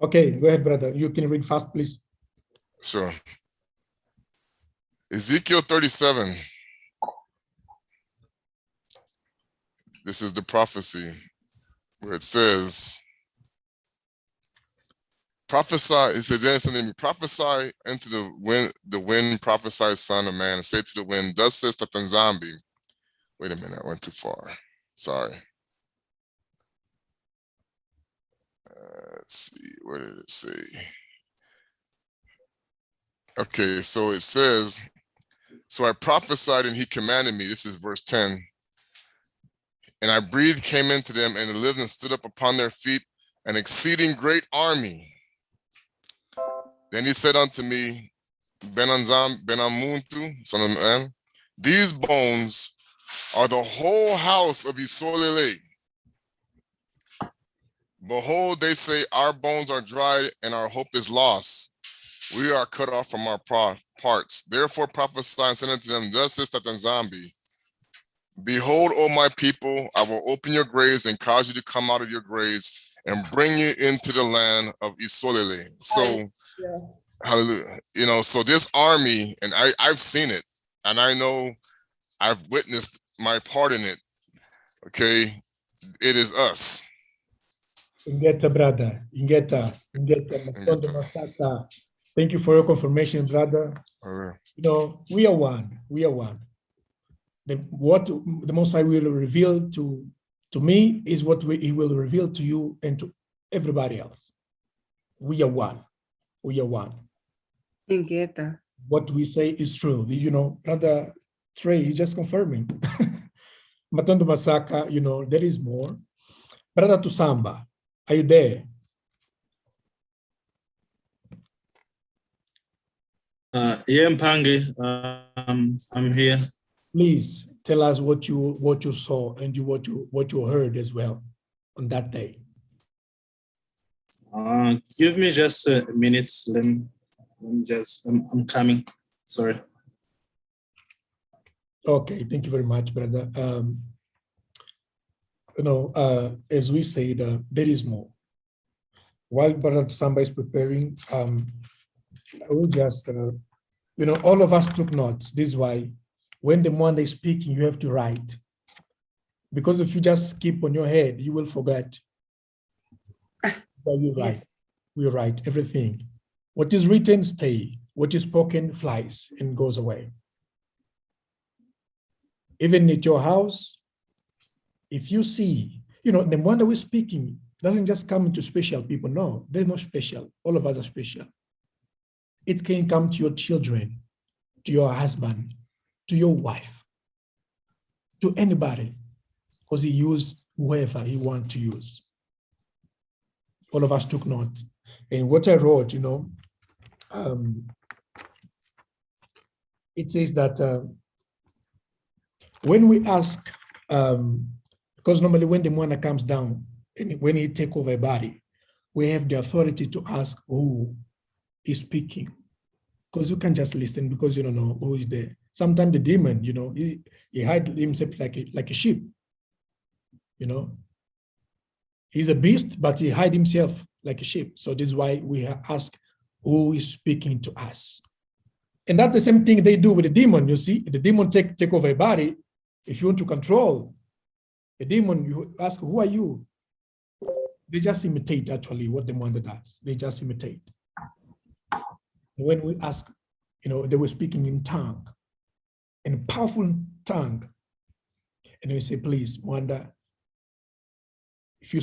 Okay, go ahead, brother. You can read fast, please. Sure. Ezekiel 37. This is the prophecy where it says, prophesy, it says, prophesy into the wind, prophesy, son of man, and say to the wind, thus says Tata Nzambi. Wait a minute, I went too far. Sorry. Let's see, where did it say? Okay, so it says, so I prophesied and he commanded me. This is verse 10. And I breathed, came into them, and lived and stood up upon their feet, an exceeding great army. Then he said unto me, Benamuntu, son of man, these bones are the whole house of Isolele. Behold, they say, our bones are dried and our hope is lost. We are cut off from our parts. Therefore prophesy and say unto them, thus says Tata Nzambi, behold, O my people, I will open your graves and cause you to come out of your graves and bring you into the land of Isolele. So, hallelujah. So this army, and I've seen it, and I know I've witnessed my part in it. Okay, it is us. Ingeta, brother. Ingeta. Masaka. Thank you for your confirmation, brother. We are one. We are one. What the Most High will reveal to me is what He will reveal to you and to everybody else. We are one. We are one. Ingeta. What we say is true. You know, Brother Trey, he's just confirming. Matondo Masaka, you know, there is more. Brother Tusamba, are you there? Yeah, Mpangi, I'm here. Please tell us what you saw and what you heard as well on that day. Give me just a minute. Let me just. I'm coming. Sorry. Okay, thank you very much, brother. You know, as we said, there is more. While Brother Samba is preparing, I will just, you know, all of us took notes. This is why when the Mwanda is speaking, you have to write. Because if you just keep on your head, you will forget. You write. Yes. We write everything. What is written, stay. What is spoken, flies and goes away. Even at your house, if you see, you know, the Mwanda we're speaking doesn't just come to special people. No, there's no special. All of us are special. It can come to your children, to your husband, to your wife, to anybody, because he used whoever he wants to use. All of us took notes. And what I wrote, you know, it says that when we ask, because normally when the Mwanda comes down, and when he takes over a body, we have the authority to ask who is speaking. Because you can't just listen because you don't know who is there. Sometimes the demon, you know, he hides himself like a sheep, you know. He's a beast, but he hides himself like a sheep. So this is why we ask who is speaking to us. And that's the same thing they do with the demon, you see. The demon take over a body. If you want to control a demon, you ask, who are you? They just imitate actually what the Mwanda does. They just imitate. When we ask, you know, they were speaking in tongue, in a powerful tongue. And we say, please, Mwanda, if you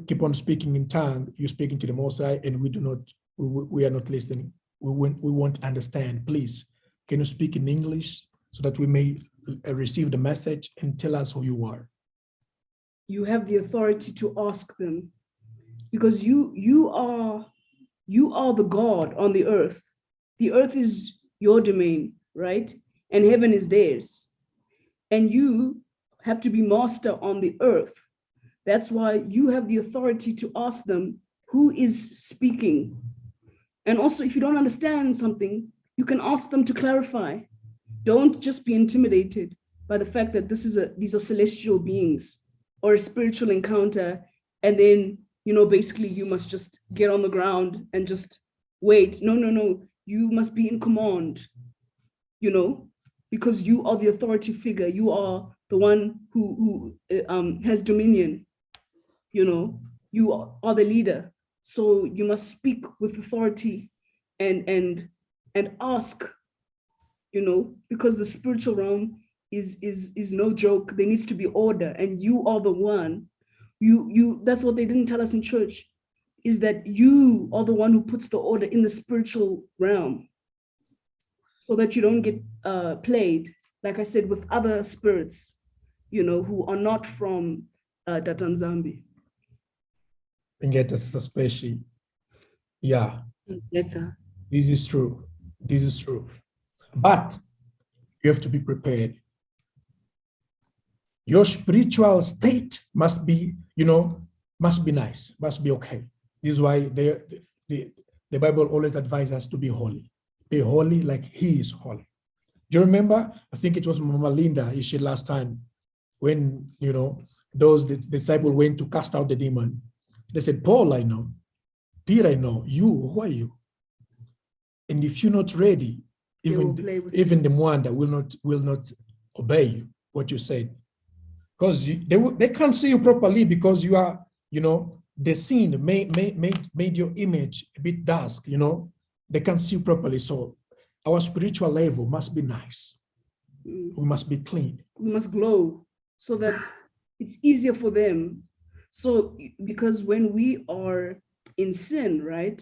keep on speaking in tongue, you're speaking to the Most High, and we are not listening. We won't understand. Please, can you speak in English so that we may receive the message and tell us who you are? You have the authority to ask them, because you are the God on the earth. The earth is your domain, right? And heaven is theirs. And you have to be master on the earth. That's why you have the authority to ask them who is speaking. And also, if you don't understand something, you can ask them to clarify. Don't just be intimidated by the fact that these are celestial beings or a spiritual encounter. And then, you know, basically you must just get on the ground and just wait. No. You must be in command, you know, because you are the authority figure. You are the one who has dominion, you know, you are the leader. So you must speak with authority and ask, you know, because the spiritual realm is no joke. There needs to be order, and you are the one. That's what they didn't tell us in church, is that you are the one who puts the order in the spiritual realm, so that you don't get played, like I said, with other spirits, you know, who are not from Tata Nzambi. And get us especially, yeah. This is true. This is true. But you have to be prepared. Your spiritual state must be, you know, must be nice, must be okay. This is why the Bible always advises us to be holy. Be holy like he is holy. Do you remember? I think it was Mama Linda, you shared last time, when, you know, the disciples went to cast out the demon. They said, Paul, I know. Peter, I know. You, who are you? And if you're not ready, even the Mwanda will not obey you, what you said. Because they can't see you properly because you are, you know, the sin made your image a bit dusk, you know. They can't see you properly. So our spiritual level must be nice. We must be clean. We must glow so that it's easier for them. So because when we are in sin, right?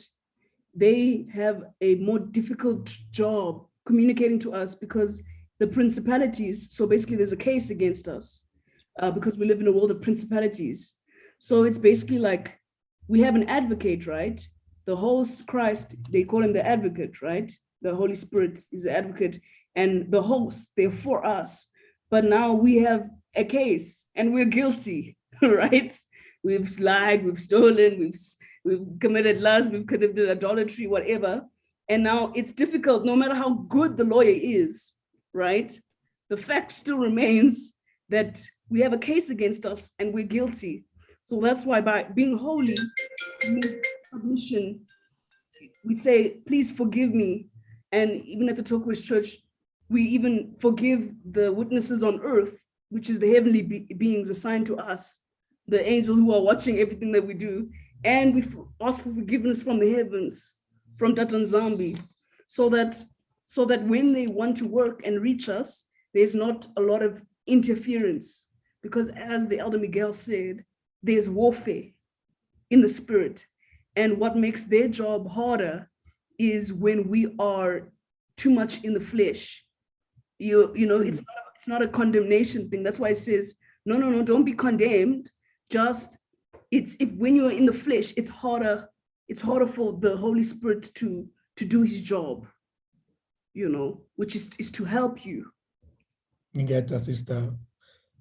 They have a more difficult job communicating to us because the principalities, so basically there's a case against us because we live in a world of principalities. So it's basically like we have an advocate, right? The host, Christ, they call him the advocate, right? The Holy Spirit is the advocate, and the hosts, they're for us. But now we have a case and we're guilty, right? We've lied, we've stolen, we've committed lust, we've committed idolatry, whatever. And now it's difficult, no matter how good the lawyer is, right? The fact still remains that we have a case against us and we're guilty. So that's why by being holy, submission, we say, please forgive me. And even at the Turquoise Church, we even forgive the witnesses on earth, which is the heavenly beings assigned to us, the angels who are watching everything that we do. And we ask for forgiveness from the heavens, from Tata Nzambi, so that when they want to work and reach us, there's not a lot of interference. Because as the Elder Miguel said, there's warfare in the spirit. And what makes their job harder is when we are too much in the flesh. You know, it's not a condemnation thing. That's why it says, no, don't be condemned. Just if when you're in the flesh, it's harder for the Holy Spirit to do his job, you know, which is to help you. Get us, sister.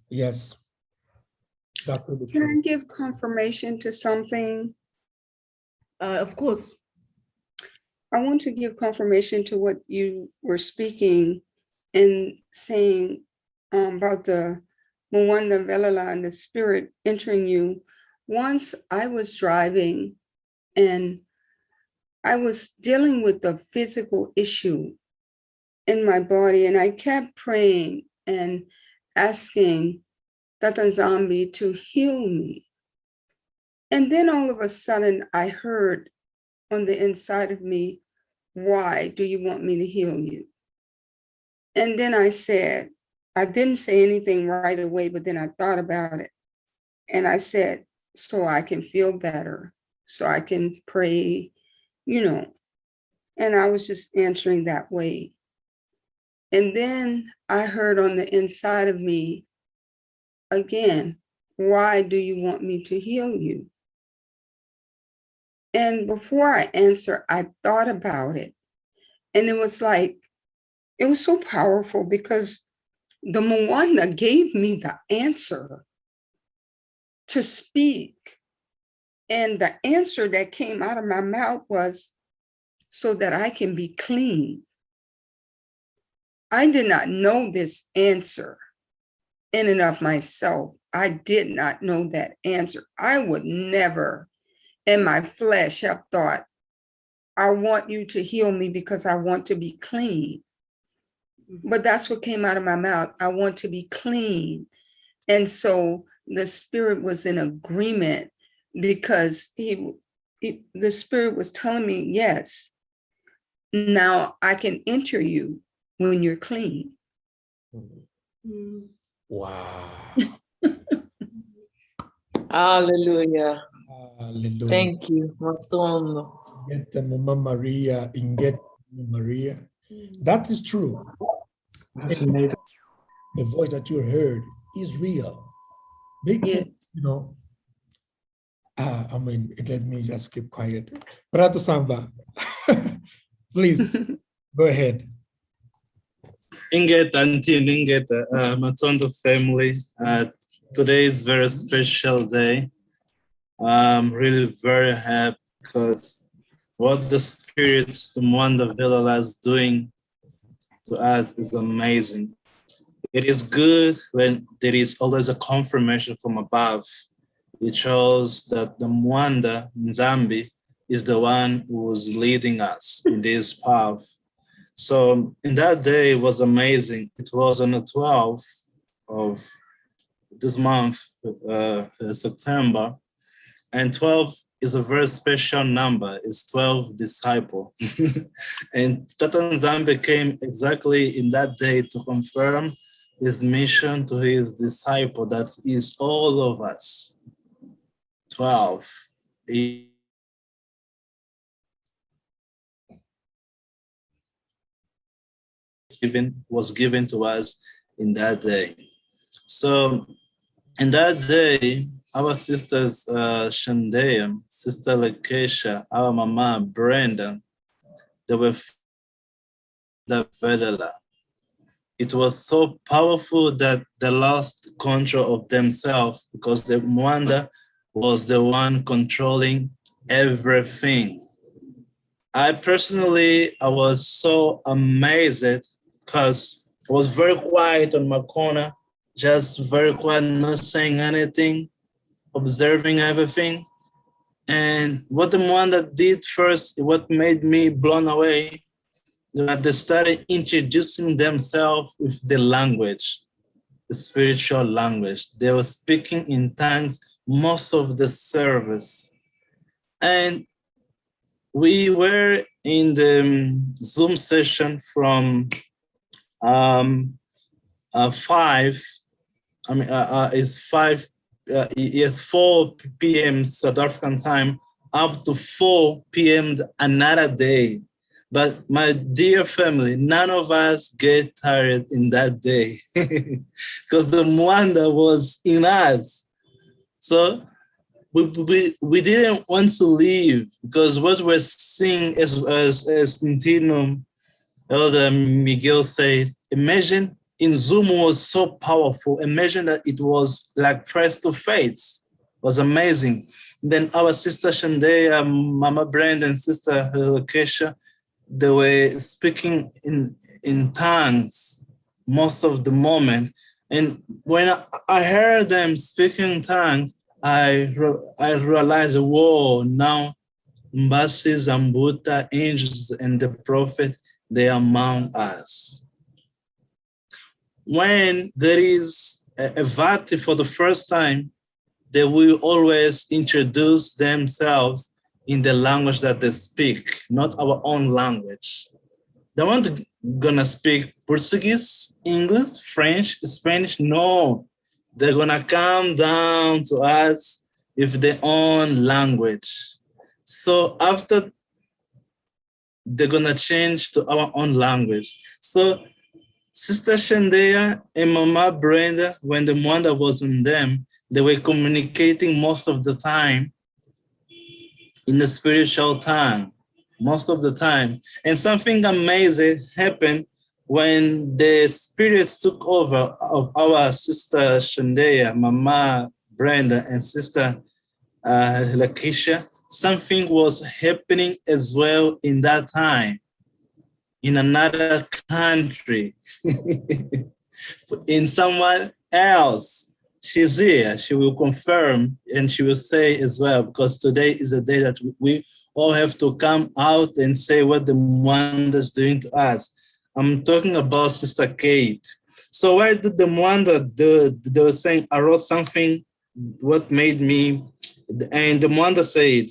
Yes. Can I give confirmation to something? Of course. I want to give confirmation to what you were speaking and saying about the MUANDA Velala and the spirit entering you. Once I was driving and I was dealing with a physical issue in my body, and I kept praying and asking Tata Nzambi to heal me. And then all of a sudden I heard on the inside of me, why do you want me to heal you? And then I said, I didn't say anything right away, but then I thought about it. And I said, so I can feel better, so I can pray, you know. And I was just answering that way. And then I heard on the inside of me, again, why do you want me to heal you? And before I answer, I thought about it. And it was like, it was so powerful because the MUANDA gave me the answer to speak. And the answer that came out of my mouth was, so that I can be clean. I did not know this answer in and of myself. I did not know that answer. I would never in my flesh have thought, I want you to heal me because I want to be clean. But that's what came out of my mouth. I want to be clean. And so the spirit was in agreement because the spirit was telling me, yes, now I can enter you when you're clean. Wow. Hallelujah. Hallelujah. Thank you, Matondo. Get Mama Maria, Inget Maria. That is true. The voice that you heard is real. Because, you know, I mean, let me just keep quiet. Prato Samba, please go ahead. Ingeta Auntie Ingeta, Matondo family. Today is a very special day. I'm really very happy because what the spirits, the MUANDA Velala is doing to us is amazing. It is good when there is always a confirmation from above. It shows that the MUANDA Nzambi is the one who was leading us in this path. So in that day, it was amazing. It was on the 12th of this month, September. And 12 is a very special number. It's 12 disciples. And Tata Nzambi came exactly in that day to confirm his mission to his disciple, that is all of us. 12. was given to us in that day. So in that day, our sisters, Shandea, Sister Lakeisha, our mama, Brenda, they were the Vedala. It was so powerful that they lost control of themselves because the Mwanda was the one controlling everything. I was so amazed because I was very quiet on my corner, just very quiet, not saying anything, observing everything. And what the Mwanda did first, what made me blown away, that they started introducing themselves with the language, the spiritual language. They were speaking in tongues most of the service. And we were in the Zoom session from 5, it's 4 p.m. South African time, up to 4 p.m. another day. But my dear family, none of us get tired in that day because the Mwanda was in us. So we didn't want to leave because what we're seeing as Ntino, Elder Miguel said, imagine in Zoom was so powerful. Imagine that it was like face to face. It was amazing. Then our sister Shandea, Mama Brenda, and Sister Kesha, they were speaking in tongues most of the moment. And when I heard them speaking in tongues, I realized, whoa, now Mbasi, Zambuta, angels, and the prophet, they are among us. When there is a Vati for the first time, they will always introduce themselves in the language that they speak, not our own language. They weren't gonna speak Portuguese, English, French, Spanish, no. They're gonna come down to us with their own language. So after, they're gonna change to our own language. So Sister Shandea and Mama Brenda, when the Mwanda was in them, they were communicating most of the time in the spiritual tongue, most of the time. And something amazing happened when the spirits took over of our Sister Shandea, Mama Brenda, and Sister Lakeisha. Something was happening as well in that time, in another country, in someone else. She's here, she will confirm, and she will say as well, because today is a day that we all have to come out and say what the Mwanda is doing to us. I'm talking about Sister Kate. So why did the Mwanda do? They were saying, I wrote something, what made me, and the Mwanda said,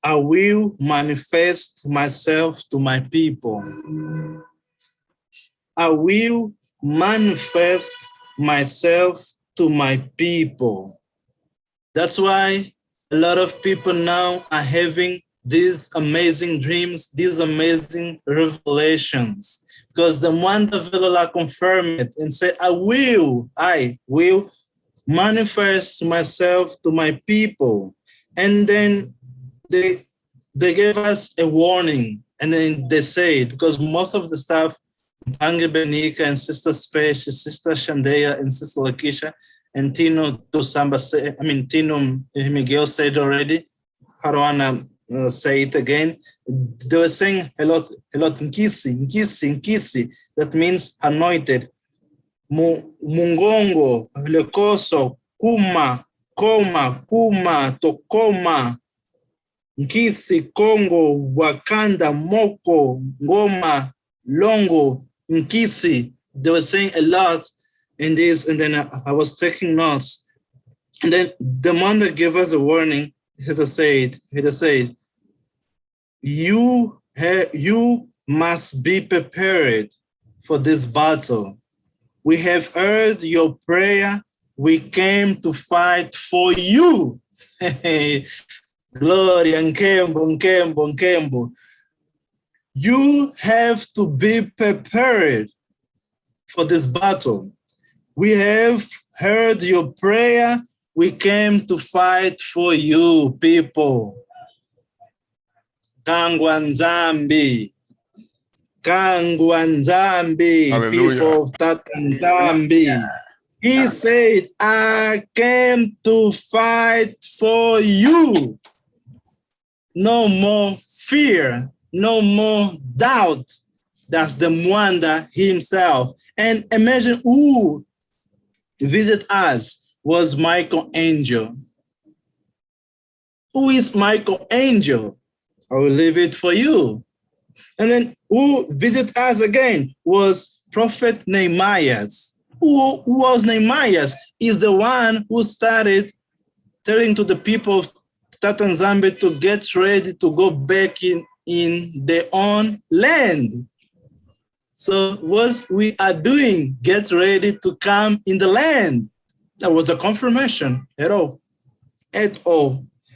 I will manifest myself to my people. I will manifest myself to my people. That's why a lot of people now are having these amazing dreams, these amazing revelations, because the Mwanda Velola confirmed it and said, I will manifest myself to my people. And then they gave us a warning, and then they said, because most of the stuff, Tange Benika and Sister Space, Sister Shandea and Sister Lakeisha and Tino Tosamba say, Tino Miguel said already. I don't wanna say it again. They were saying a lot, nkisi. That means anointed. Mungongo, lekoso, kuma, tokoma. Nkisi, Congo, Wakanda, Moko, Ngoma, Longo, Nkisi. They were saying a lot in this, and then I was taking notes. And then the man that gave us a warning, he said, you must be prepared for this battle. We have heard your prayer. We came to fight for you. Glory and Kembo. You have to be prepared for this battle. We have heard your prayer. We came to fight for you, people. Kangwa Nzambi. Kangwa Nzambi, people of Tata Nzambi. He said, I came to fight for you. No more fear, no more doubt. That's the Mwanda himself. And imagine who visit us was Michael-Angel. Who is Michael-Angel? I will leave it for you. And then who visit us again was Prophet Nehemiah. Who was Nehemiah? Is the one who started telling to the people of Tata Nzambi to get ready to go back in their own land. So what we are doing, get ready to come in the land. That was a confirmation at all. And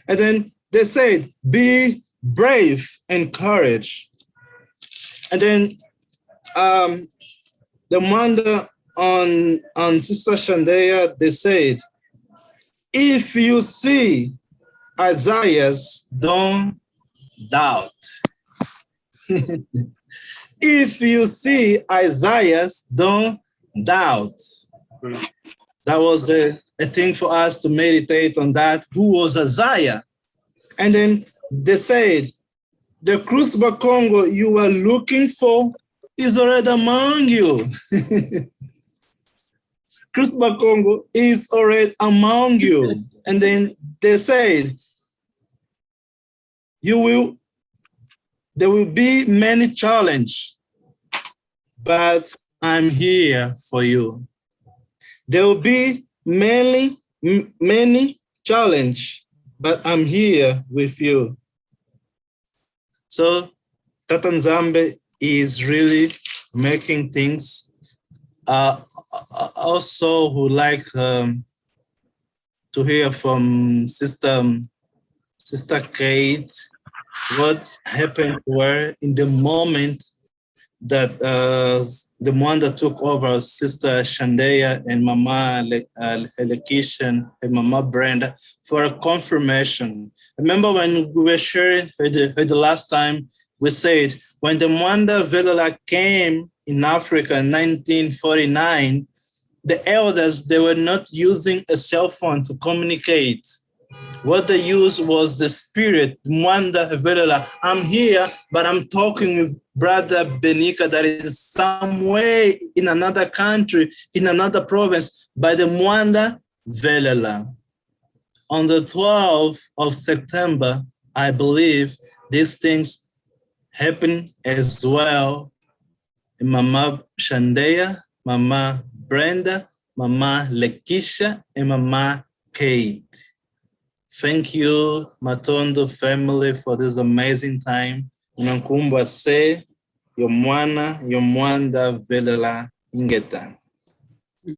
then they said, be brave and courage. And then the Mwanda on Sister Shandaya, they said, if you see Isaiah, don't doubt. If you see Isaiah, don't doubt. That was a thing for us to meditate on that. Who was Isaiah? And then they said, the Krusba Congo you were looking for is already among you. Krusba Congo is already among you. And then they said, there will be many challenges, but I'm here for you. There will be many challenges, but I'm here with you. So Tata Nzambi is really making things. Also would like to hear from Sister Kate, what happened to her in the moment that the one that took over Sister Shandaya and Mama Lekisha and Mama Brenda for a confirmation. Remember when we were sharing the last time, we said when the Mwanda Velela came in Africa in 1949, the elders, they were not using a cell phone to communicate. What they used was the spirit, Mwanda Velela. I'm here, but I'm talking with Brother Benika that is somewhere in another country, in another province, by the Mwanda Velela. On the 12th of September, I believe these things happen as well. Mama Shandaya, Mama Brenda, Mama Lekisha, and Mama Kate. Thank you, Matondo family, for this amazing time. Unankumba se, Mwanda Velela Ingeta.